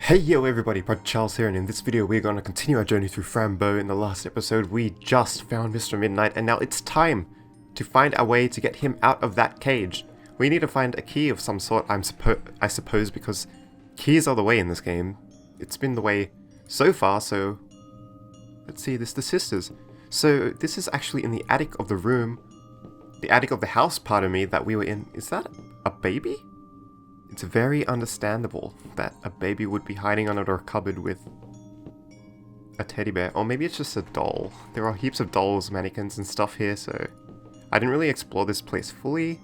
Hey yo everybody, Brother Charles here, and in this video we're going to continue our journey through Frambow. In the last episode we just found Mr. Midnight, and now it's time to find a way to get him out of that cage. We need to find a key of some sort, I suppose, because keys are the way in this game. It's been the way so far, so... Let's see, this is the sisters. So this is actually in the attic of the room, the attic of the house, pardon me, that we were in. Is that a baby? It's very understandable that a baby would be hiding under a cupboard with a teddy bear. Or maybe it's just a doll. There are heaps of dolls, mannequins and stuff here, so... I didn't really explore this place fully.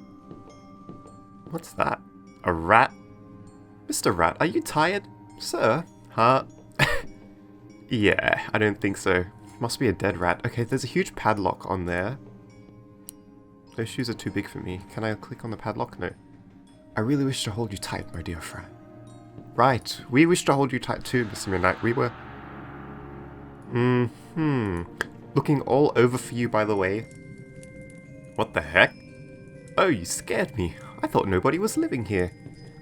What's that? A rat? Mr. Rat, are you tired? Sir? Huh? Yeah, I don't think so. Must be a dead rat. Okay, there's a huge padlock on there. Those shoes are too big for me. Can I click on the padlock? No. I really wish to hold you tight, my dear friend. Right, we wish to hold you tight too, Mr. Midnight. We were... Looking all over for you, by the way. What the heck? Oh, you scared me. I thought nobody was living here.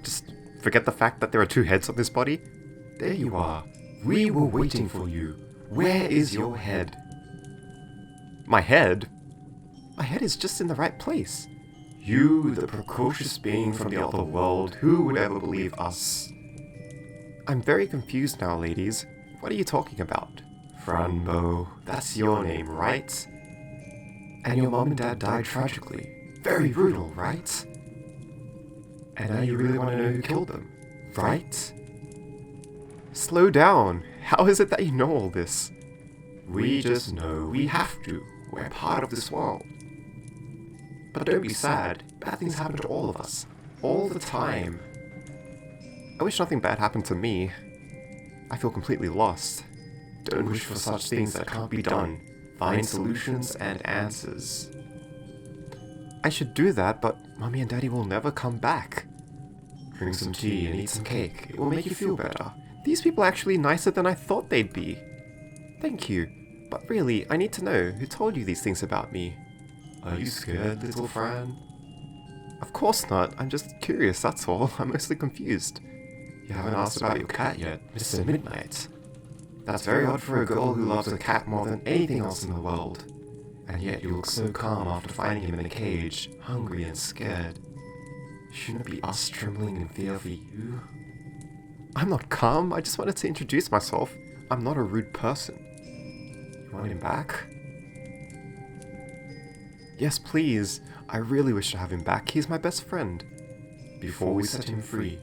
Just forget the fact that there are two heads on this body. There you are. We were waiting for you. Where is your head? My head? My head is just in the right place. You, the precocious being from the other world, who would ever believe us? I'm very confused now, ladies. What are you talking about? Frambow, that's your name, right? And your mom and dad died tragically. Very brutal, right? And now you really want to know who killed them, right? Slow down. How is it that you know all this? We just know we have to. We're part of this world. But don't be sad. Bad things happen to all of us. All the time. I wish nothing bad happened to me. I feel completely lost. Don't wish for such things that can't be done. Find solutions and answers. I should do that, but Mommy and Daddy will never come back. Drink some tea and eat some cake. It will make you feel better. These people are actually nicer than I thought they'd be. Thank you. But really, I need to know who told you these things about me. Are you scared, little Fran? Of course not. I'm just curious, that's all. I'm mostly confused. You haven't asked about your cat yet, Mr. Midnight. That's very odd for a girl who loves a cat more than anything else in the world. And yet you look so calm after finding him in a cage, hungry and scared. Shouldn't it be us trembling in fear for you? I'm not calm. I just wanted to introduce myself. I'm not a rude person. You want him back? Yes, please. I really wish to have him back. He's my best friend. Before we set him free,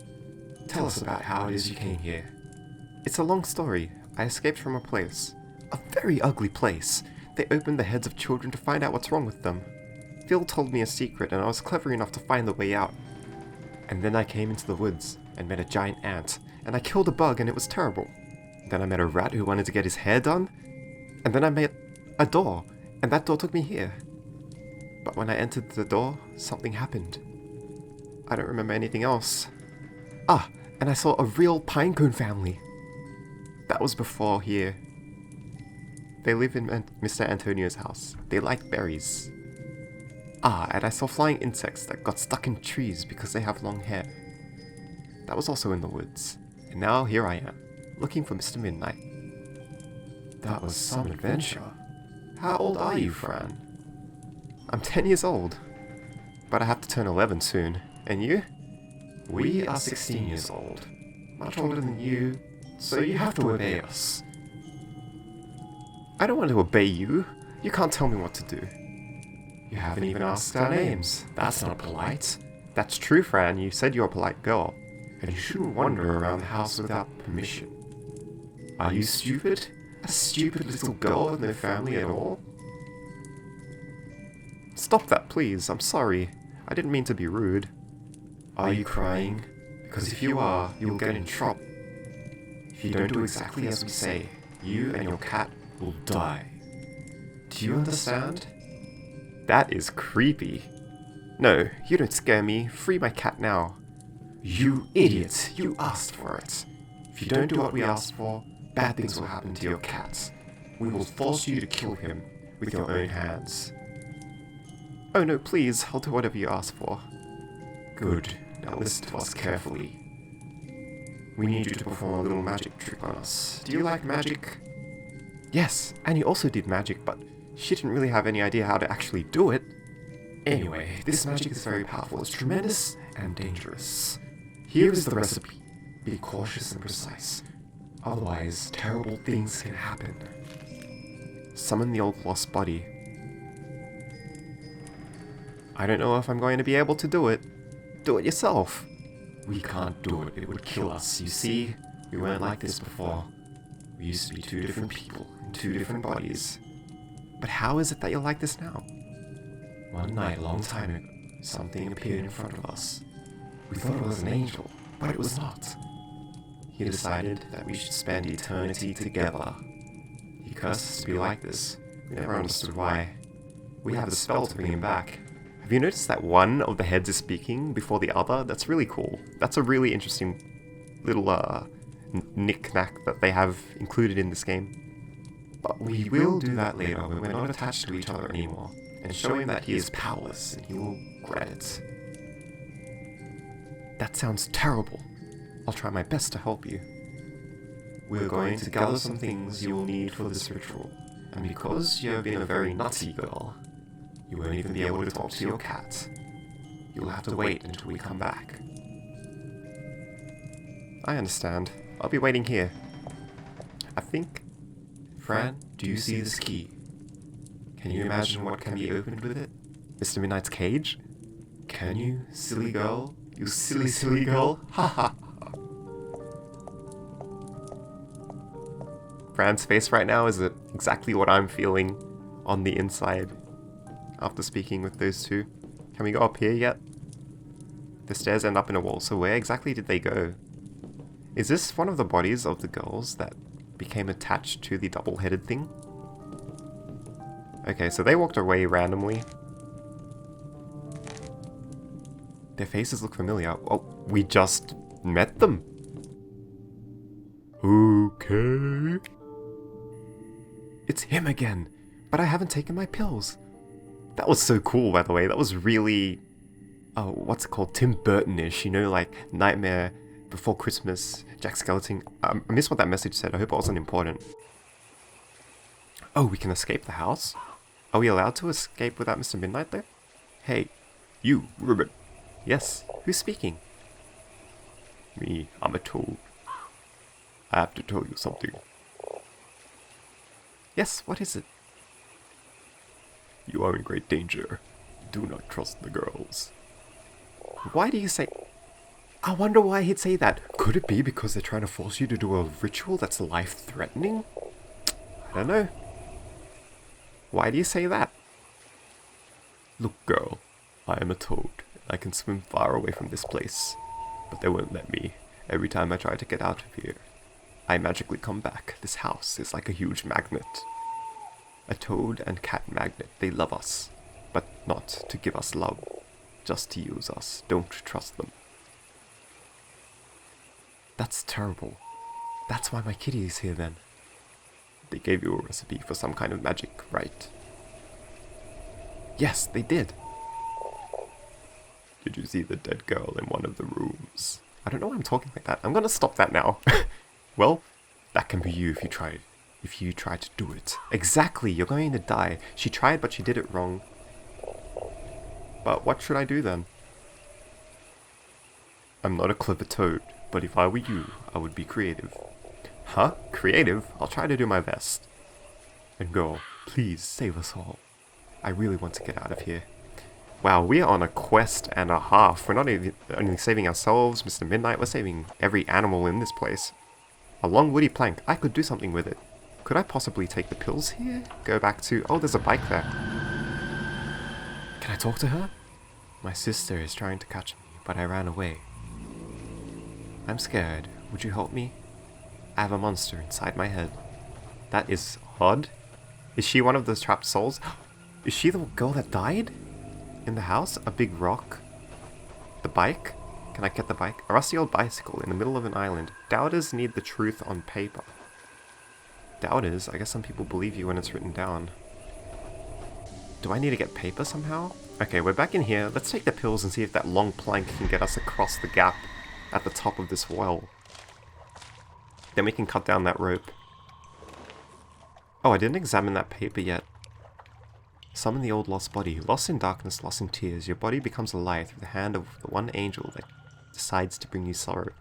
tell us about how it is you came here. It's a long story. I escaped from a place. A very ugly place. They opened the heads of children to find out what's wrong with them. Phil told me a secret, and I was clever enough to find the way out. And then I came into the woods and met a giant ant, and I killed a bug, and it was terrible. Then I met a rat who wanted to get his hair done, and then I met a door, and that door took me here. But when I entered the door, something happened. I don't remember anything else. Ah, and I saw a real pinecone family. That was before here. They live in Mr. Antonio's house. They like berries. Ah, and I saw flying insects that got stuck in trees because they have long hair. That was also in the woods. And now here I am, looking for Mr. Midnight. That was some adventure. How old are you, Fran? I'm 10 years old, but I have to turn 11 soon. And you? We are 16 years old, much older than you, so you have to obey us. I don't want to obey you. You can't tell me what to do. You haven't even asked our names. That's not polite. That's true, Fran. You said you're a polite girl, and you shouldn't wander around the house without permission. Are you stupid? A stupid little girl with no family at all? Stop that, please. I'm sorry. I didn't mean to be rude. Are you crying? Because if you are, you will get in trouble. If you don't do exactly as we say, you and your cat will die. Do you understand? That is creepy. No, you don't scare me. Free my cat now. You idiot! You asked for it. If you don't do what we asked for, bad things will happen to your cat. We will force you to kill him with your own hands. Oh no, please, I'll do whatever you ask for. Good. Now listen to us carefully. We need you to perform a little magic trick on us. Do you like magic? Yes, Annie also did magic, but she didn't really have any idea how to actually do it. Anyway, this magic is very powerful. It's tremendous and dangerous. Here is the recipe. Be cautious and precise. Otherwise, terrible things can happen. Summon the old lost body. I don't know if I'm going to be able to do it. Do it yourself. We can't do it. It would kill us. You see, we weren't like this before. We used to be two different people in two different bodies. But how is it that you're like this now? One night, a long time ago, something appeared in front of us. We thought it was an angel, but it was not. He decided that we should spend eternity together. He cursed us to be like this. We never understood why. We have a spell to bring him back. Have you noticed that one of the heads is speaking before the other? That's really cool. That's a really interesting little knick-knack that they have included in this game. But we will do that later when we're not attached to each other anymore, and show him that he is powerless and he will regret it. That sounds terrible. I'll try my best to help you. We're going to gather some things you will need for this ritual, and because you have been a very nutty girl, you won't even be able to talk to your cat. You'll have to wait until we come back. I understand. I'll be waiting here. I think... Fran, do you see this key? Can you imagine what can be opened with it? Mr. Midnight's cage? Can you, silly girl? You silly, silly girl? Ha ha! Fran's face right now is exactly what I'm feeling on the inside after speaking with those two. Can we go up here yet? The stairs end up in a wall, so where exactly did they go? Is this one of the bodies of the girls that became attached to the double-headed thing? Okay, so they walked away randomly. Their faces look familiar. Oh, we just met them. Okay. It's him again, but I haven't taken my pills. That was so cool, by the way. That was really... oh, what's it called? Tim Burton-ish, you know, like Nightmare Before Christmas, Jack Skellington. I missed what that message said. I hope it wasn't important. Oh, we can escape the house? Are we allowed to escape without Mr. Midnight, though? Hey, you, Ruben. Yes, who's speaking? Me, I'm a toad. I have to tell you something. Yes, what is it? You are in great danger. Do not trust the girls. Why do you say... I wonder why he'd say that. Could it be because they're trying to force you to do a ritual that's life-threatening? I don't know. Why do you say that? Look, girl, I am a toad. I can swim far away from this place, but they won't let me. Every time I try to get out of here, I magically come back. This house is like a huge magnet. A toad and cat magnet. They love us, but not to give us love, just to use us. Don't trust them. That's terrible. That's why my kitty is here then. They gave you a recipe for some kind of magic, right? Yes, they did. Did you see the dead girl in one of the rooms? I don't know why I'm talking like that. I'm gonna stop that now. Well, that can be you if you tried. If you try to do it. Exactly, you're going to die. She tried, but she did it wrong. But what should I do then? I'm not a clever toad, but if I were you, I would be creative. Huh? Creative? I'll try to do my best. And girl, please save us all. I really want to get out of here. Wow, we are on a quest and a half. We're not even only saving ourselves, Mr. Midnight, we're saving every animal in this place. A long woody plank. I could do something with it. Could I possibly take the pills here? Go back to... oh, there's a bike there. Can I talk to her? My sister is trying to catch me, but I ran away. I'm scared. Would you help me? I have a monster inside my head. That is odd. Is she one of those trapped souls? Is she the girl that died? In the house? A big rock? The bike? Can I get the bike? A rusty old bicycle in the middle of an island. Doubters need the truth on paper. Doubters? I guess some people believe you when it's written down. Do I need to get paper somehow? Okay, we're back in here. Let's take the pills and see if that long plank can get us across the gap at the top of this well. Then we can cut down that rope. Oh, I didn't examine that paper yet. Summon the old lost body. Lost in darkness, lost in tears, your body becomes alive through the hand of the one angel that decides to bring you sorrow.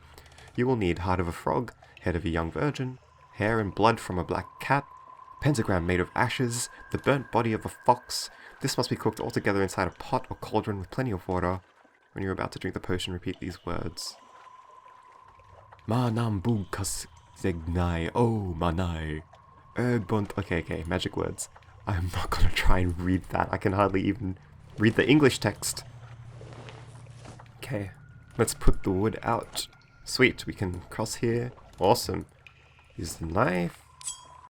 You will need heart of a frog, head of a young virgin, hair and blood from a black cat, pentagram made of ashes, the burnt body of a fox. This must be cooked all together inside a pot or cauldron with plenty of water. When you're about to drink the potion, repeat these words. Ma nam bu kas zegnai o manai. Bunt. Okay, magic words. I'm not gonna try and read that. I can hardly even read the English text. Okay, let's put the wood out. Sweet, we can cross here. Awesome. Use the knife.